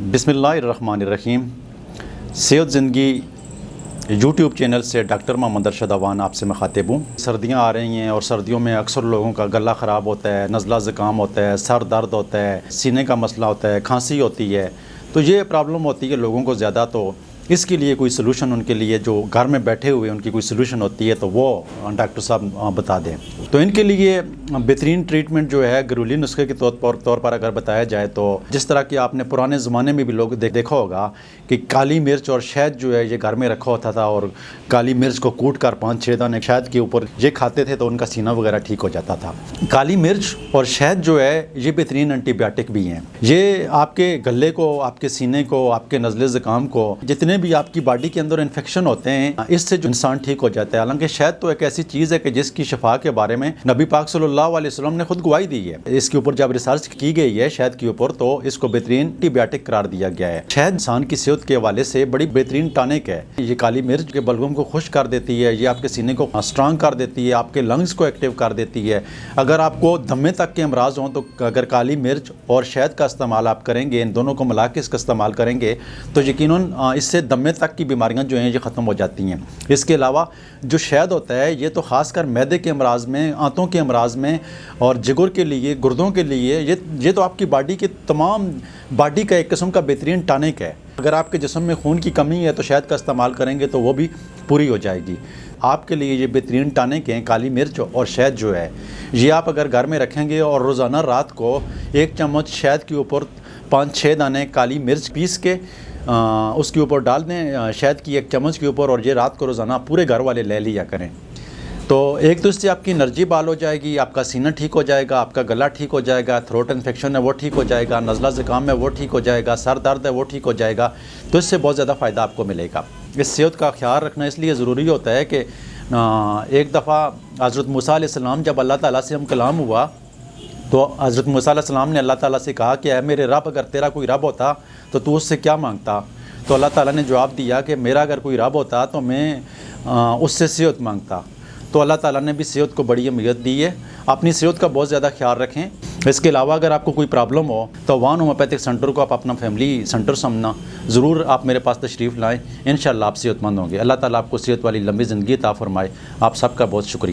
बिस्मिल्लाहिर्रहमानिर्रहीम। सेहत ज़िंदगी यूट्यूब चैनल से डॉक्टर मोहम्मद अरशद अवान आपसे मुखातिब हूँ। सर्दियाँ आ रही हैं और सर्दियों में अक्सर लोगों का गला ख़राब होता है, नज़ला ज़ुकाम होता है, सर दर्द होता है, सीने का मसला होता है, खांसी होती है। तो ये प्रॉब्लम होती है लोगों को ज़्यादा। तो इसके लिए कोई सलूशन उनके लिए जो घर में बैठे हुए उनकी कोई सलूशन होती है तो वो डॉक्टर साहब बता दें। तो इनके लिए बेहतरीन ट्रीटमेंट जो है घरेलू नुस्खे के तौर पर अगर बताया जाए तो जिस तरह की आपने पुराने ज़माने में भी लोग देखा होगा कि काली मिर्च और शहद जो है ये घर में रखा होता था और काली मिर्च को कूट कर 5-6 दाने शहद के ऊपर ये खाते थे तो उनका सीना वगैरह ठीक हो जाता था। काली मिर्च और शहद जो है ये बेहतरीन एंटीबायोटिक भी हैं। ये आपके गले को, आपके सीने को, आपके नज़ले ज़ुकाम को, जितने भी आपकी बॉडी के अंदर इन्फेक्शन होते हैं इससे जो इंसान ठीक हो जाता है। हालांकि शहद तो एक ऐसी चीज़ है कि जिसकी शिफा के बारे में नबी पाक सल्लल्लाहु अलैहि वसल्लम ने खुद गवाही दी है। इसके ऊपर जब रिसर्च की गई है शहद के ऊपर तो इसको बेहतरीन एंटीबायोटिक करार दिया गया है। शहद इंसान की सेहत के हवाले से बड़ी बेहतरीन टॉनिक है। ये काली मिर्च के बलगम को खुश कर देती है, ये आपके सीने को स्ट्रांग कर देती है, आपके लंग्स को एक्टिव कर देती है। अगर आपको दमे तक के अमराज हों तो अगर काली मिर्च और शहद का इस्तेमाल आप करेंगे, इन दोनों को मिला के इसका इस्तेमाल करेंगे तो यकीनन इससे दमे तक की बीमारियां जो हैं ये ख़त्म हो जाती हैं। इसके अलावा जो शहद होता है ये तो ख़ासकर मैदे के अमराज में, आंतों के अमराज में और जिगर के लिए, गुर्दों के लिए ये तो आपकी बॉडी के तमाम बॉडी का एक किस्म का बेहतरीन टॉनिक है। अगर आपके जिस्म में खून की कमी है तो शहद का इस्तेमाल करेंगे तो वो भी पूरी हो जाएगी। आपके लिए ये बेहतरीन टॉनिक हैं काली मिर्च और शहद जो है। ये आप अगर घर में रखेंगे और रोज़ाना रात को 1 चम्मच शहद के ऊपर 5-6 दाने काली मिर्च पीस के उसके ऊपर डाल दें, शहद की 1 चम्मच के ऊपर, और ये रात को रोज़ाना पूरे घर वाले ले लिया करें। तो एक तो इससे आपकी एनर्जी बहाल हो जाएगी, आपका सीना ठीक हो जाएगा, आपका गला ठीक हो जाएगा, थ्रोट इन्फेक्शन है वो ठीक हो जाएगा, नज़ला ज़ुकाम है वो ठीक हो जाएगा, सर दर्द है वो ठीक हो जाएगा। तो इससे बहुत ज़्यादा फ़ायदा आपको मिलेगा। इस सेहत का ख्याल रखना इसलिए ज़रूरी होता है कि एक दफ़ा हज़रत मूसा अलैहिस्सलाम जब अल्लाह ताला से हम कलाम हुआ तो हज़रत मूसा अलैहिस्सलाम ने अल्लाह ताला से कहा कि ऐ मेरे रब, अगर तेरा कोई रब होता तो तू उससे क्या मांगता? तो अल्लाह ताला ने जवाब दिया कि मेरा अगर कोई रब होता तो मैं उससे सेहत मांगता। तो अल्लाह ताला ने भी सेहत को बड़ी अहमियत दी है। अपनी सेहत का बहुत ज़्यादा ख्याल रखें। इसके अलावा अगर आपको कोई प्रॉब्लम हो तो वान होम्योपैथिक सेंटर को आप अपना फैमिली सेंटर समझना, ज़रूर आप मेरे पास तशरीफ़ लाएँ। इंशाअल्लाह आप सेहतमंद होंगे। अल्लाह ताला आपको सेहत वाली लंबी ज़िंदगी अता फ़रमाए। आप सबका बहुत शुक्रिया।